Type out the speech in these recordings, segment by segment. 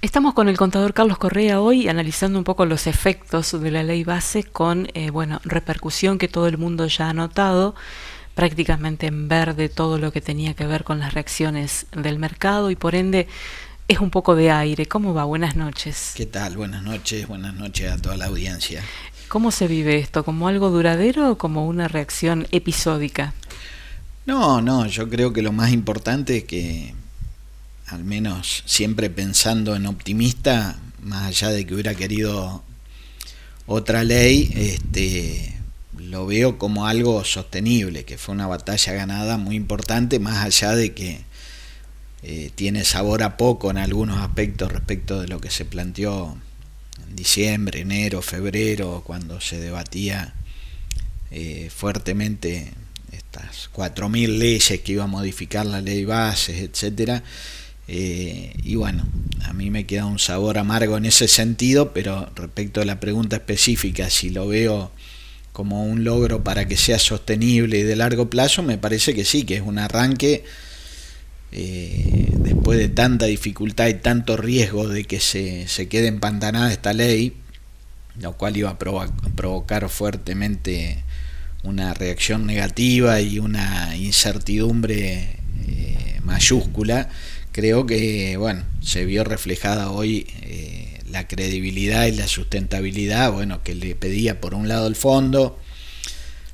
Estamos con el contador Carlos Correa hoy analizando un poco los efectos de la ley base con, repercusión que todo el mundo ya ha notado, prácticamente en verde todo lo que tenía que ver con las reacciones del mercado y por ende es un poco de aire. ¿Cómo va? Buenas noches. ¿Qué tal? Buenas noches a toda la audiencia. ¿Cómo se vive esto? ¿Como algo duradero o como una reacción episódica? No, yo creo que lo más importante es que, al menos siempre pensando en optimista, más allá de que hubiera querido otra ley, lo veo como algo sostenible, que fue una batalla ganada muy importante, más allá de que tiene sabor a poco en algunos aspectos respecto de lo que se planteó en diciembre, enero, febrero, cuando se debatía fuertemente estas 4.000 leyes que iba a modificar la ley bases, etcétera. Y bueno, a mí me queda un sabor amargo en ese sentido, pero respecto a la pregunta específica, si lo veo como un logro para que sea sostenible y de largo plazo, me parece que sí, que es un arranque después de tanta dificultad y tanto riesgo de que se quede empantanada esta ley, lo cual iba a provocar fuertemente una reacción negativa y una incertidumbre mayúscula. Creo que se vio reflejada hoy la credibilidad y la sustentabilidad, que le pedía por un lado el fondo,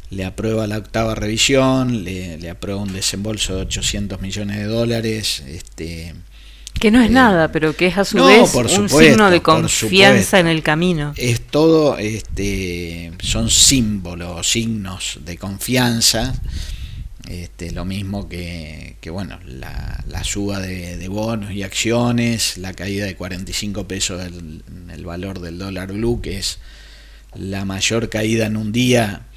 le aprueba la octava revisión, le aprueba un desembolso de 800 millones de dólares, que no es nada, pero que es a su vez un signo de confianza en el camino. Es todo, son símbolos, signos de confianza. Lo mismo que la suba de bonos y acciones, la caída de 45 pesos en el valor del dólar blue, que es la mayor caída en un día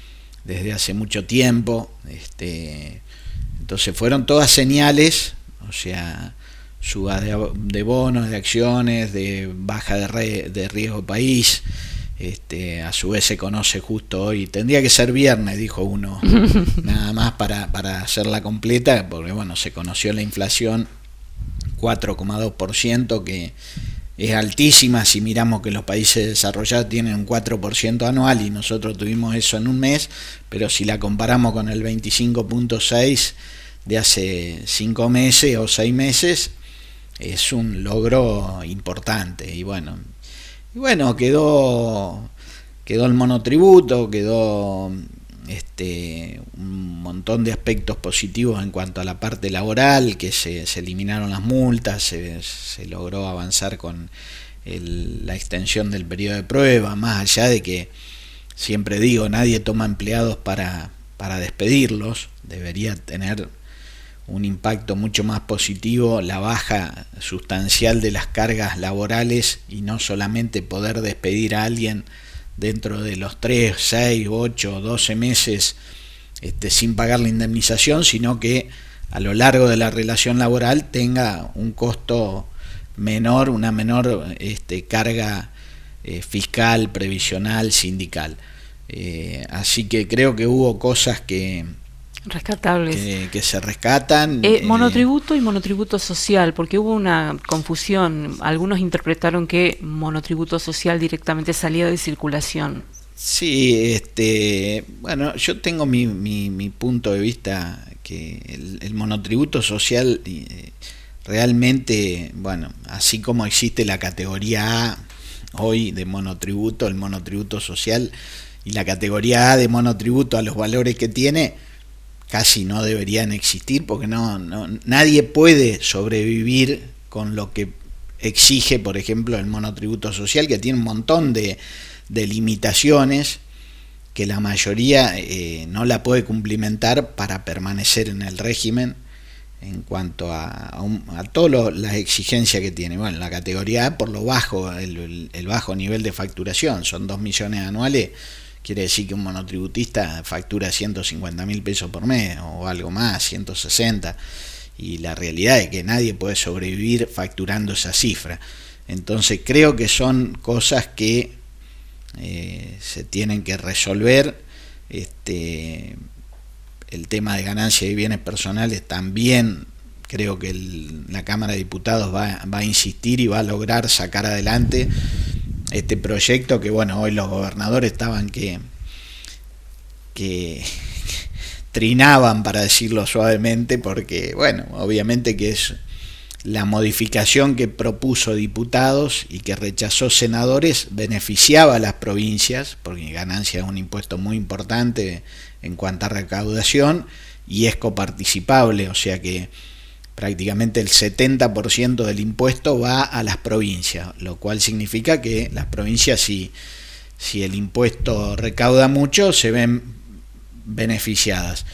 desde hace mucho tiempo. Entonces fueron todas señales, o sea, suba de bonos, de acciones, de baja de riesgo país. A su vez se conoce justo hoy, tendría que ser viernes, dijo uno, nada más para hacerla completa, porque se conoció la inflación 4,2%, que es altísima si miramos que los países desarrollados tienen un 4% anual y nosotros tuvimos eso en un mes, pero si la comparamos con el 25,6% de hace 5 meses o 6 meses, es un logro importante. Y quedó el monotributo, quedó un montón de aspectos positivos en cuanto a la parte laboral, que se eliminaron las multas, se logró avanzar con la extensión del periodo de prueba, más allá de que, siempre digo, nadie toma empleados para despedirlos. Debería tener un impacto mucho más positivo la baja sustancial de las cargas laborales y no solamente poder despedir a alguien dentro de los 3, 6, 8, 12 meses sin pagar la indemnización, sino que a lo largo de la relación laboral tenga un costo menor, una menor carga fiscal, previsional, sindical. Así que creo que hubo cosas rescatables que se rescatan. Monotributo y monotributo social, porque hubo una confusión. Algunos interpretaron que monotributo social directamente salía de circulación. Sí, yo tengo mi punto de vista, que el monotributo social realmente, así como existe la categoría A hoy de monotributo, el monotributo social, y la categoría A de monotributo a los valores que tiene, casi no deberían existir, porque nadie puede sobrevivir con lo que exige, por ejemplo, el monotributo social, que tiene un montón de limitaciones que la mayoría no la puede cumplimentar para permanecer en el régimen en cuanto a todas las exigencias que tiene. La categoría A, por lo bajo, el bajo nivel de facturación, son 2 millones anuales. Quiere decir que un monotributista factura 150.000 pesos por mes o algo más, 160, y la realidad es que nadie puede sobrevivir facturando esa cifra. Entonces creo que son cosas que se tienen que resolver. El tema de ganancias y bienes personales también creo que la Cámara de Diputados va a insistir y va a lograr sacar adelante este proyecto que, bueno, hoy los gobernadores estaban que trinaban, para decirlo suavemente, porque, bueno, obviamente que es la modificación que propuso diputados y que rechazó senadores, beneficiaba a las provincias, porque ganancia es un impuesto muy importante en cuanto a recaudación, y es coparticipable, o sea que prácticamente el 70% del impuesto va a las provincias, lo cual significa que las provincias, si el impuesto recauda mucho, se ven beneficiadas.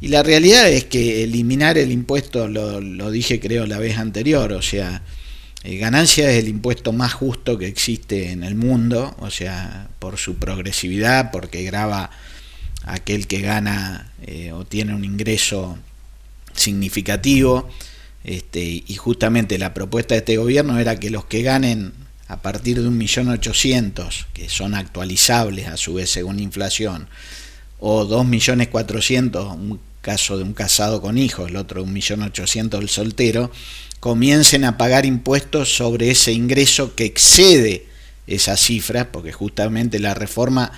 Y la realidad es que eliminar el impuesto, lo dije creo la vez anterior, o sea, ganancia es el impuesto más justo que existe en el mundo, o sea, por su progresividad, porque grava a aquel que gana o tiene un ingreso significativo, y justamente la propuesta de este gobierno era que los que ganen a partir de 1.800.000, que son actualizables a su vez según inflación, o 2.400.000, un caso de un casado con hijos, el otro 1.800.000 del soltero, comiencen a pagar impuestos sobre ese ingreso que excede esas cifras, porque justamente la reforma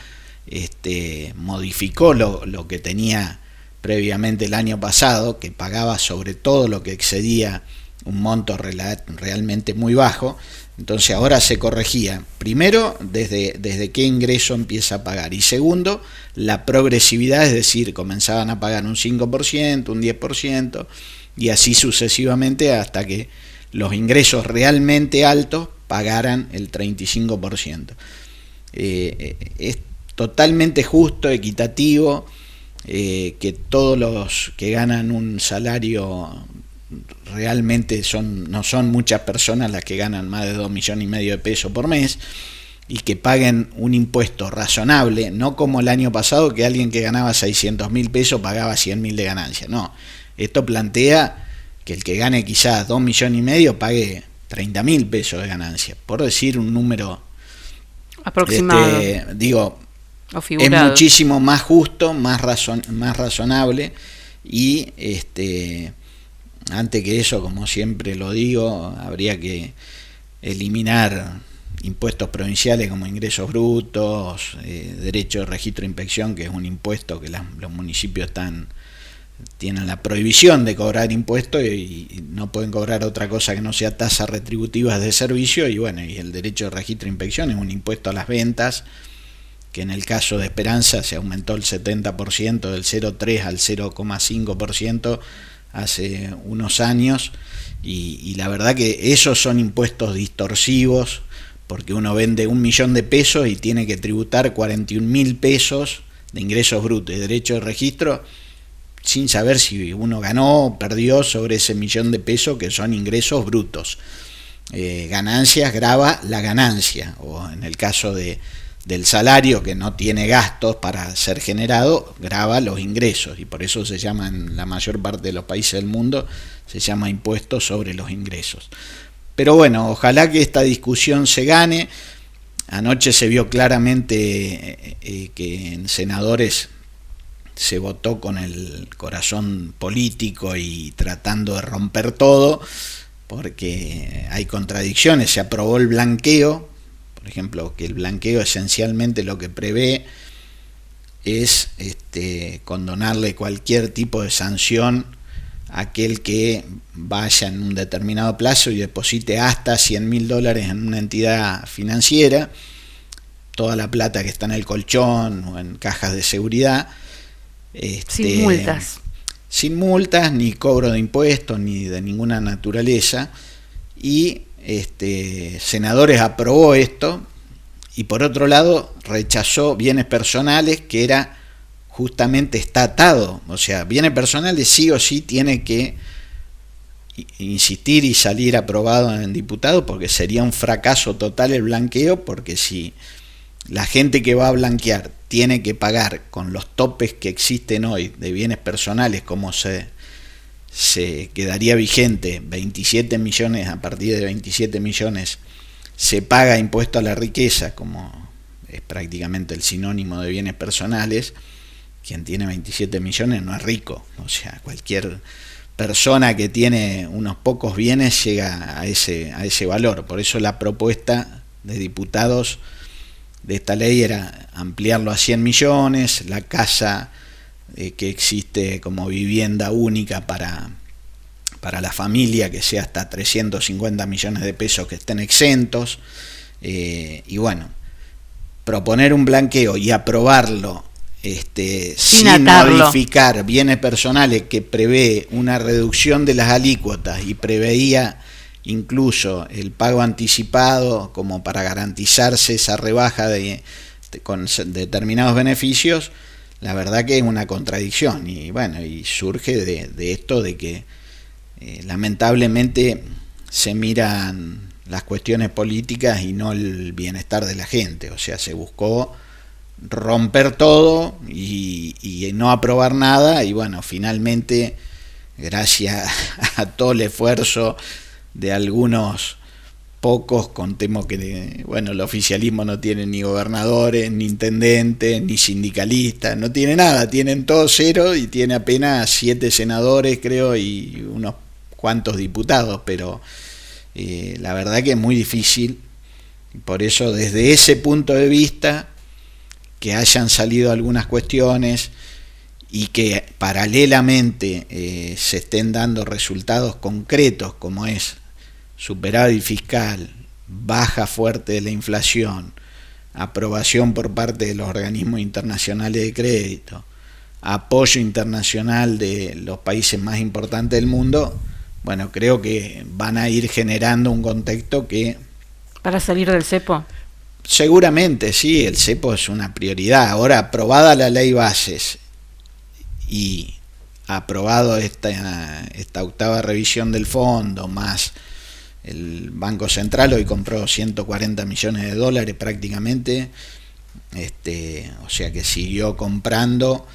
modificó lo que tenía previamente el año pasado, que pagaba sobre todo lo que excedía un monto realmente muy bajo. Entonces ahora se corregía, primero, desde qué ingreso empieza a pagar, y segundo, la progresividad, es decir, comenzaban a pagar un 5%, un 10%, y así sucesivamente hasta que los ingresos realmente altos pagaran el 35%. Es totalmente justo, equitativo, que todos los que ganan un salario, realmente no son muchas personas las que ganan más de 2,5 millones de pesos por mes, y que paguen un impuesto razonable, no como el año pasado que alguien que ganaba 600.000 pesos pagaba 100.000 de ganancia. No, esto plantea que el que gane quizás 2,5 millones pague 30.000 pesos de ganancia, por decir un número aproximado, digo, es muchísimo más justo, más razonable, y antes que eso, como siempre lo digo, habría que eliminar impuestos provinciales como ingresos brutos, derecho de registro e inspección, que es un impuesto que los municipios tienen la prohibición de cobrar impuestos y no pueden cobrar otra cosa que no sea tasas retributivas de servicio, y bueno, y el derecho de registro e inspección es un impuesto a las ventas, que en el caso de Esperanza se aumentó el 70%, del 0,3 al 0,5% hace unos años, y la verdad que esos son impuestos distorsivos, porque uno vende 1 millón de pesos y tiene que tributar 41.000 pesos de ingresos brutos y derecho de registro, sin saber si uno ganó o perdió sobre ese 1 millón de pesos que son ingresos brutos. Ganancias grava la ganancia, o en el caso del salario, que no tiene gastos para ser generado, grava los ingresos, y por eso se llama, en la mayor parte de los países del mundo, se llama impuesto sobre los ingresos. Pero bueno, ojalá que esta discusión se gane. Anoche se vio claramente que en senadores se votó con el corazón político y tratando de romper todo, porque hay contradicciones. Se aprobó el blanqueo, por ejemplo, que el blanqueo esencialmente lo que prevé es condonarle cualquier tipo de sanción a aquel que vaya en un determinado plazo y deposite hasta $100.000 en una entidad financiera, toda la plata que está en el colchón o en cajas de seguridad, sin multas. Sin multas, ni cobro de impuestos, ni de ninguna naturaleza. Y senadores aprobó esto, y por otro lado rechazó bienes personales, que era justamente, está atado, o sea, bienes personales sí o sí tiene que insistir y salir aprobado en diputado, porque sería un fracaso total el blanqueo, porque si la gente que va a blanquear tiene que pagar con los topes que existen hoy de bienes personales, como se quedaría vigente 27 millones, a partir de 27 millones se paga impuesto a la riqueza, como es prácticamente el sinónimo de bienes personales. Quien tiene 27 millones no es rico, o sea, cualquier persona que tiene unos pocos bienes llega a ese valor. Por eso la propuesta de diputados de esta ley era ampliarlo a 100 millones, la casa que existe como vivienda única para la familia, que sea hasta 350 millones de pesos que estén exentos, y bueno, proponer un blanqueo y aprobarlo sin modificar bienes personales, que prevé una reducción de las alícuotas y preveía incluso el pago anticipado como para garantizarse esa rebaja con determinados beneficios. La verdad que es una contradicción, y bueno, y surge de esto de que lamentablemente se miran las cuestiones políticas y no el bienestar de la gente. O sea, se buscó romper todo y no aprobar nada, y bueno, finalmente, gracias a todo el esfuerzo de algunos pocos, contemos que bueno, el oficialismo no tiene ni gobernadores, ni intendentes, ni sindicalistas, no tiene nada, tienen todo cero, y tiene apenas 7 senadores, creo, y unos cuantos diputados, pero la verdad que es muy difícil. Por eso, desde ese punto de vista, que hayan salido algunas cuestiones y que paralelamente se estén dando resultados concretos, como es superávit fiscal, baja fuerte de la inflación, aprobación por parte de los organismos internacionales de crédito, apoyo internacional de los países más importantes del mundo, bueno, creo que van a ir generando un contexto que... ¿Para salir del cepo? Seguramente, sí, el cepo es una prioridad. Ahora, aprobada la ley bases y aprobado esta octava revisión del fondo, más el Banco Central hoy compró 140 millones de dólares prácticamente, o sea que siguió comprando,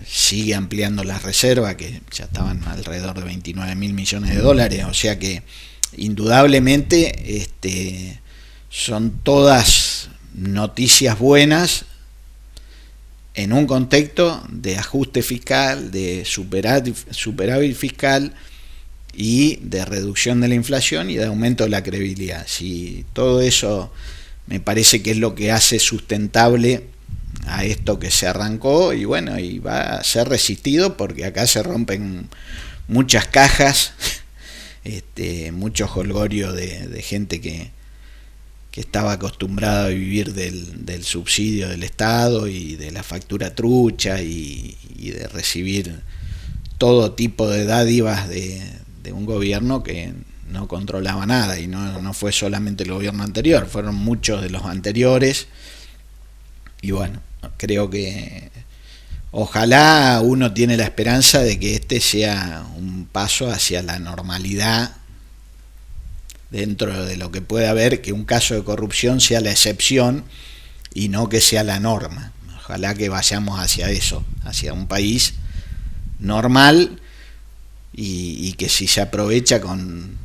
sigue ampliando las reservas, que ya estaban alrededor de 29 mil millones de dólares, o sea que indudablemente son todas noticias buenas en un contexto de ajuste fiscal, de superávit fiscal y de reducción de la inflación y de aumento de la credibilidad. Si todo eso me parece que es lo que hace sustentable a esto que se arrancó, y bueno, y va a ser resistido, porque acá se rompen muchas cajas, mucho jolgorio de gente que estaba acostumbrada a vivir del subsidio del Estado y de la factura trucha y de recibir todo tipo de dádivas de un gobierno que no controlaba nada, y no fue solamente el gobierno anterior, fueron muchos de los anteriores. Y bueno, creo que ojalá, uno tiene la esperanza de que este sea un paso hacia la normalidad dentro de lo que puede haber, que un caso de corrupción sea la excepción y no que sea la norma. Ojalá que vayamos hacia eso, hacia un país normal, y que si se aprovecha con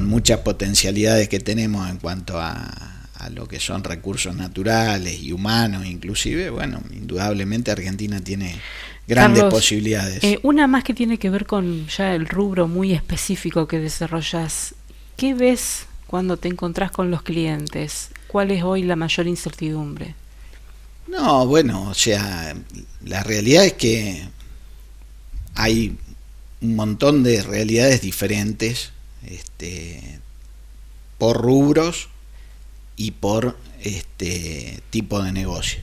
muchas potencialidades que tenemos en cuanto a lo que son recursos naturales y humanos inclusive, bueno, indudablemente Argentina tiene grandes Carlos, posibilidades. Una más que tiene que ver con ya el rubro muy específico que desarrollas. ¿Qué ves cuando te encontrás con los clientes? ¿Cuál es hoy la mayor incertidumbre? No, bueno, o sea, la realidad es que hay un montón de realidades diferentes, por rubros y por tipo de negocio.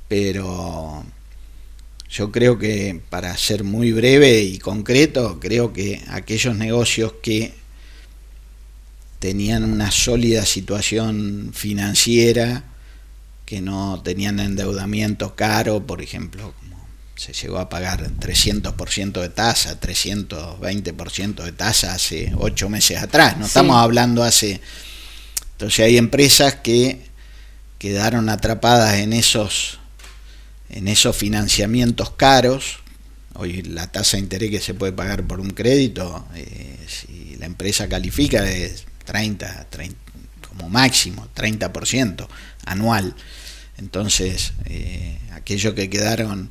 Pero yo creo que, para ser muy breve y concreto, creo que aquellos negocios que tenían una sólida situación financiera, que no tenían endeudamiento caro, por ejemplo, como se llegó a pagar 300% de tasa, 320% de tasa hace 8 meses atrás, no estamos hablando hace... Entonces hay empresas que quedaron atrapadas en esos financiamientos caros. Hoy la tasa de interés que se puede pagar por un crédito, si la empresa califica, es 30 como máximo, 30% anual. Entonces, aquellos que quedaron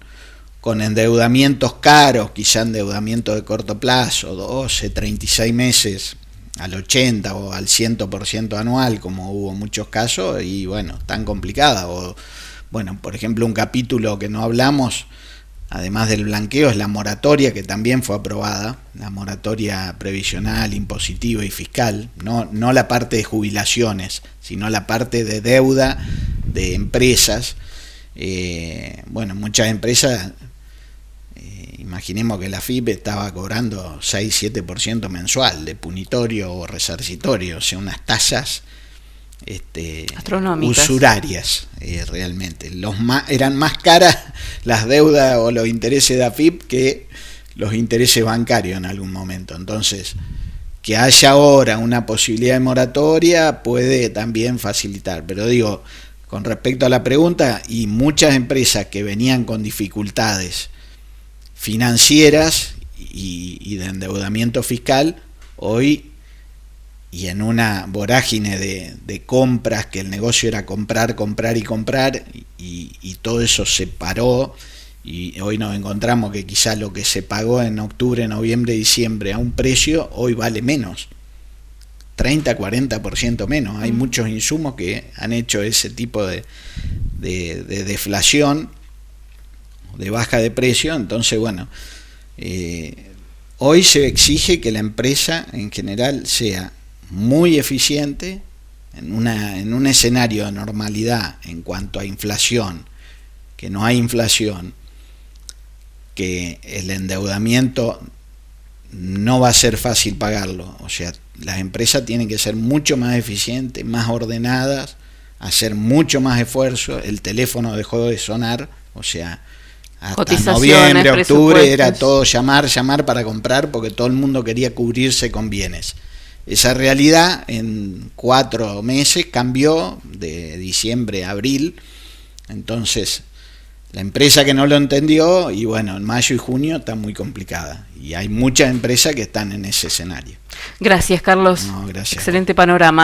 con endeudamientos caros, quizá endeudamiento de corto plazo, 12, 36 meses, al 80 o al 100% anual, como hubo muchos casos, y bueno, tan complicada. O, bueno, por ejemplo, un capítulo que no hablamos, además del blanqueo, es la moratoria, que también fue aprobada, la moratoria previsional, impositiva y fiscal, no la parte de jubilaciones, sino la parte de deuda de empresas. Bueno, muchas empresas, imaginemos que la AFIP estaba cobrando 6-7% mensual de punitorio o resarcitorio, o sea, unas tasas astronómicas, usurarias, realmente. Eran más caras las deudas o los intereses de AFIP que los intereses bancarios en algún momento. Entonces, que haya ahora una posibilidad de moratoria puede también facilitar. Pero digo, con respecto a la pregunta, y muchas empresas que venían con dificultades financieras y de endeudamiento fiscal, hoy, y en una vorágine de compras, que el negocio era comprar, y todo eso se paró, y hoy nos encontramos que quizás lo que se pagó en octubre, noviembre, diciembre a un precio, hoy vale menos, 30-40% menos. Hay muchos insumos que han hecho ese tipo de deflación, de baja de precio. Entonces, bueno, hoy se exige que la empresa en general sea muy eficiente en un escenario de normalidad en cuanto a inflación, que no hay inflación, que el endeudamiento no va a ser fácil pagarlo. O sea, las empresas tienen que ser mucho más eficientes, más ordenadas, hacer mucho más esfuerzo. El teléfono dejó de sonar, o sea, hasta noviembre, octubre era todo llamar para comprar, porque todo el mundo quería cubrirse con bienes. Esa realidad en 4 meses cambió, de diciembre a abril. Entonces, la empresa que no lo entendió, y bueno, en mayo y junio está muy complicada. Y hay muchas empresas que están en ese escenario. Gracias, Carlos. No, gracias. Excelente panorama.